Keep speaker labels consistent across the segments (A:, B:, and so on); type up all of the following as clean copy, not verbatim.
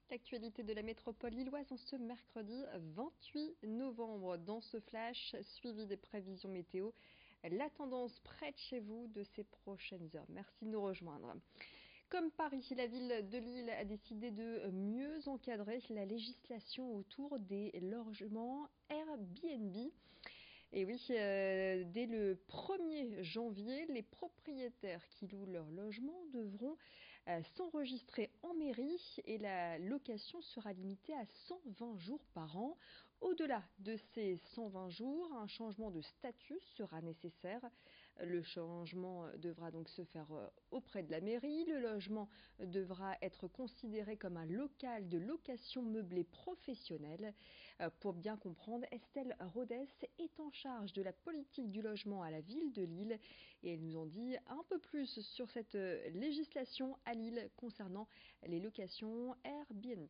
A: L'actualité de la métropole lilloise en ce mercredi 28 novembre. Dans ce flash, suivi des prévisions météo, la tendance près de chez vous de ces prochaines heures. Merci de nous rejoindre. Comme Paris, la ville de Lille a décidé de mieux encadrer la législation autour des logements Airbnb. Et oui, dès le 1er janvier, les propriétaires qui louent leur logement devront s'enregistrer en mairie et la location sera limitée à 120 jours par an. Au-delà de ces 120 jours, un changement de statut sera nécessaire. Le changement devra donc se faire auprès de la mairie. Le logement devra être considéré comme un local de location meublée professionnelle. Pour bien comprendre, Estelle Rodès est en charge de la politique du logement à la ville de Lille et elle nous en dit un peu plus sur cette législation à Lille concernant les locations Airbnb.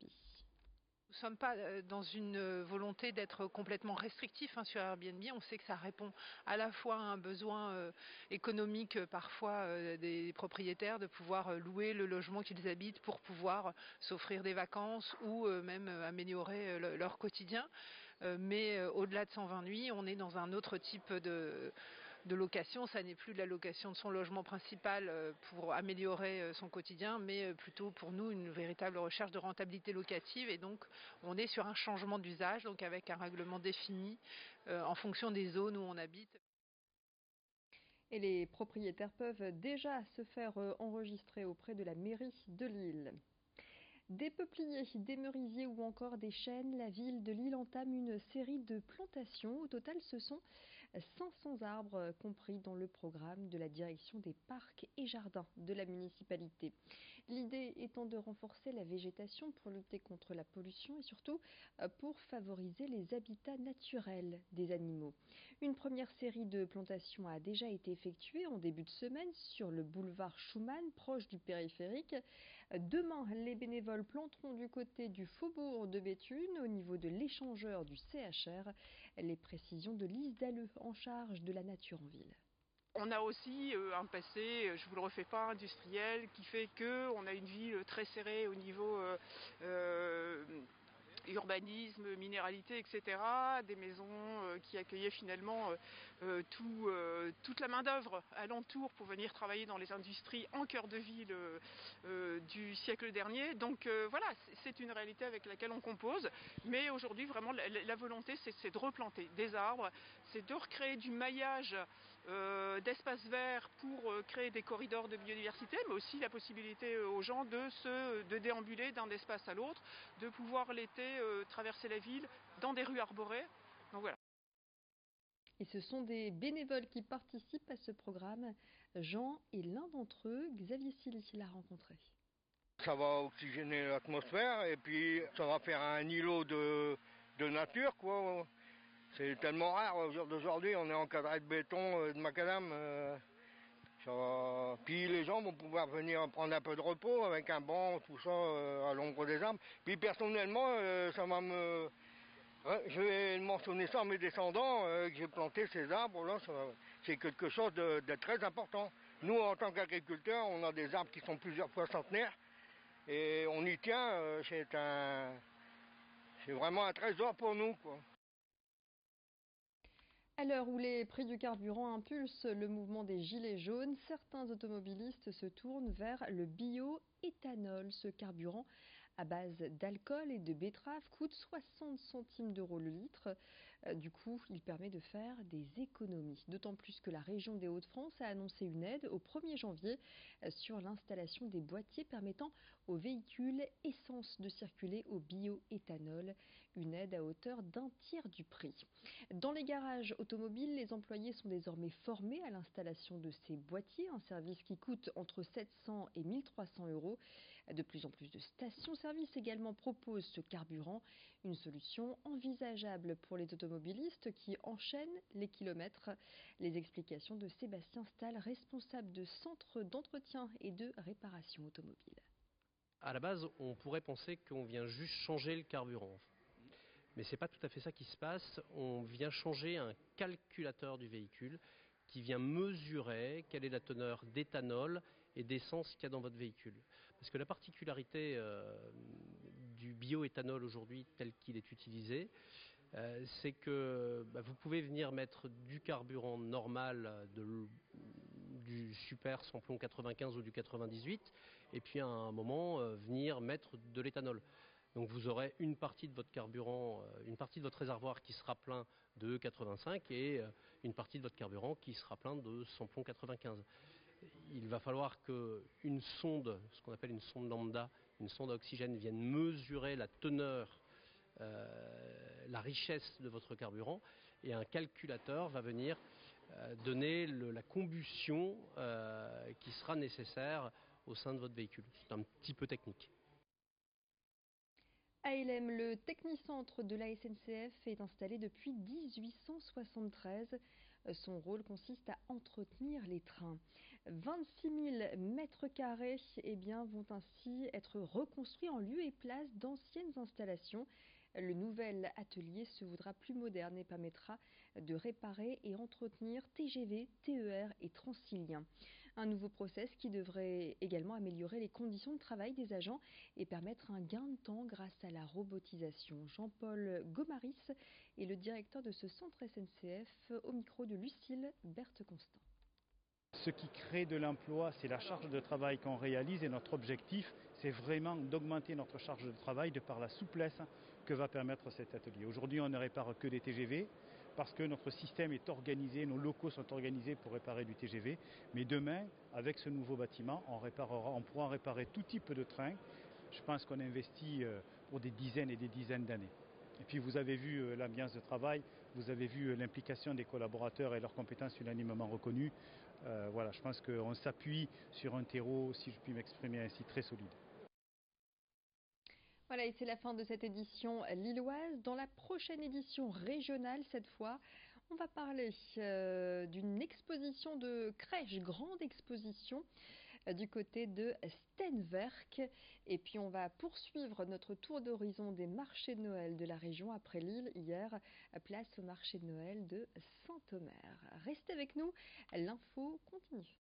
B: Nous ne sommes pas dans une volonté d'être complètement restrictif sur Airbnb. On sait que ça répond à la fois à un besoin économique parfois des propriétaires de pouvoir louer le logement qu'ils habitent pour pouvoir s'offrir des vacances ou même améliorer leur quotidien. Mais au-delà de 120 nuits, on est dans un autre type de location. Ça n'est plus de la location de son logement principal pour améliorer son quotidien, mais plutôt pour nous une véritable recherche de rentabilité locative. Et donc on est sur un changement d'usage, donc avec un règlement défini en fonction des zones où on habite.
A: Et les propriétaires peuvent déjà se faire enregistrer auprès de la mairie de Lille. Des peupliers, des merisiers ou encore des chênes, la ville de Lille entame une série de plantations. Au total, ce sont 500 arbres compris dans le programme de la direction des parcs et jardins de la municipalité. L'idée étant de renforcer la végétation pour lutter contre la pollution et surtout pour favoriser les habitats naturels des animaux. Une première série de plantations a déjà été effectuée en début de semaine sur le boulevard Schumann, proche du périphérique. Demain, les bénévoles planteront du côté du faubourg de Béthune, au niveau de l'échangeur du CHR. Les précisions de Lise Dalleux, en charge de la nature en ville.
C: On a aussi un passé, je vous le refais pas, industriel, qui fait qu'on a une ville très serrée au niveau urbanisme, minéralité, etc. Des maisons qui accueillaient finalement toute la main-d'œuvre alentour pour venir travailler dans les industries en cœur de ville du siècle dernier. Donc voilà, c'est une réalité avec laquelle on compose. Mais aujourd'hui, vraiment, la volonté, c'est de replanter des arbres, c'est de recréer du maillage d'espaces verts pour créer des corridors de biodiversité, mais aussi la possibilité aux gens de déambuler d'un espace à l'autre, de pouvoir l'été traverser la ville dans des rues arborées. Donc voilà.
A: Et ce sont des bénévoles qui participent à ce programme. Jean est l'un d'entre eux. Xavier Silly l'a rencontré.
D: Ça va oxygéner l'atmosphère et puis ça va faire un îlot de nature, quoi. C'est tellement rare au jour d'aujourd'hui, on est encadré de béton, de macadam. Puis les gens vont pouvoir venir prendre un peu de repos avec un banc, tout ça, à l'ombre des arbres. Puis personnellement, ça va me... je vais mentionner ça à mes descendants, que j'ai planté ces arbres-là. C'est quelque chose de très important. Nous, en tant qu'agriculteurs, on a des arbres qui sont plusieurs fois centenaires. Et on y tient, c'est vraiment un trésor pour nous, quoi.
A: À l'heure où les prix du carburant impulsent le mouvement des gilets jaunes, certains automobilistes se tournent vers le bioéthanol. Ce carburant à base d'alcool et de betterave coûte 60 centimes d'euros le litre. Du coup, il permet de faire des économies. D'autant plus que la région des Hauts-de-France a annoncé une aide au 1er janvier sur l'installation des boîtiers permettant aux véhicules essence de circuler au bioéthanol. Une aide à hauteur d'un tiers du prix. Dans les garages automobiles, les employés sont désormais formés à l'installation de ces boîtiers, un service qui coûte entre 700 et 1300 euros. De plus en plus de stations-service également proposent ce carburant, une solution envisageable pour les automobilistes qui enchaînent les kilomètres. Les explications de Sébastien Stahl, responsable de centre d'entretien et de réparation automobile.
E: À la base, on pourrait penser qu'on vient juste changer le carburant. Mais ce n'est pas tout à fait ça qui se passe. On vient changer un calculateur du véhicule qui vient mesurer quelle est la teneur d'éthanol et d'essence qu'il y a dans votre véhicule. Parce que la particularité du bioéthanol aujourd'hui tel qu'il est utilisé, c'est que vous pouvez venir mettre du carburant normal, du super samplon 95 ou du 98, et puis à un moment venir mettre de l'éthanol. Donc vous aurez une partie de votre carburant, une partie de votre réservoir qui sera plein de 85 et une partie de votre carburant qui sera plein de samplon 95. Il va falloir qu'une sonde, ce qu'on appelle une sonde lambda, une sonde à oxygène, vienne mesurer la teneur, la richesse de votre carburant, et un calculateur va venir donner la combustion qui sera nécessaire au sein de votre véhicule. C'est un petit peu technique.
A: ALM, le technicentre de la SNCF, est installé depuis 1873. Son rôle consiste à entretenir les trains. 26 000 mètres carrés vont ainsi être reconstruits en lieu et place d'anciennes installations. Le nouvel atelier se voudra plus moderne et permettra de réparer et entretenir TGV, TER et Transilien. Un nouveau process qui devrait également améliorer les conditions de travail des agents et permettre un gain de temps grâce à la robotisation. Jean-Paul Gomaris est le directeur de ce centre SNCF au micro de Lucille Berthe-Constant.
F: Ce qui crée de l'emploi, c'est la charge de travail qu'on réalise, et notre objectif, c'est vraiment d'augmenter notre charge de travail de par la souplesse que va permettre cet atelier. Aujourd'hui, on ne répare que des TGV parce que notre système est organisé, nos locaux sont organisés pour réparer du TGV. Mais demain, avec ce nouveau bâtiment, on pourra réparer tout type de train. Je pense qu'on investit pour des dizaines et des dizaines d'années. Et puis vous avez vu l'ambiance de travail, vous avez vu l'implication des collaborateurs et leurs compétences unanimement reconnues. Voilà, je pense qu'on s'appuie sur un terreau, si je puis m'exprimer ainsi, très solide.
A: Voilà, et c'est la fin de cette édition lilloise. Dans la prochaine édition régionale, cette fois, on va parler d'une exposition de crèche, grande exposition du côté de Steenwerk. Et puis on va poursuivre notre tour d'horizon des marchés de Noël de la région après Lille. Hier, place au marché de Noël de Saint-Omer. Restez avec nous, l'info continue.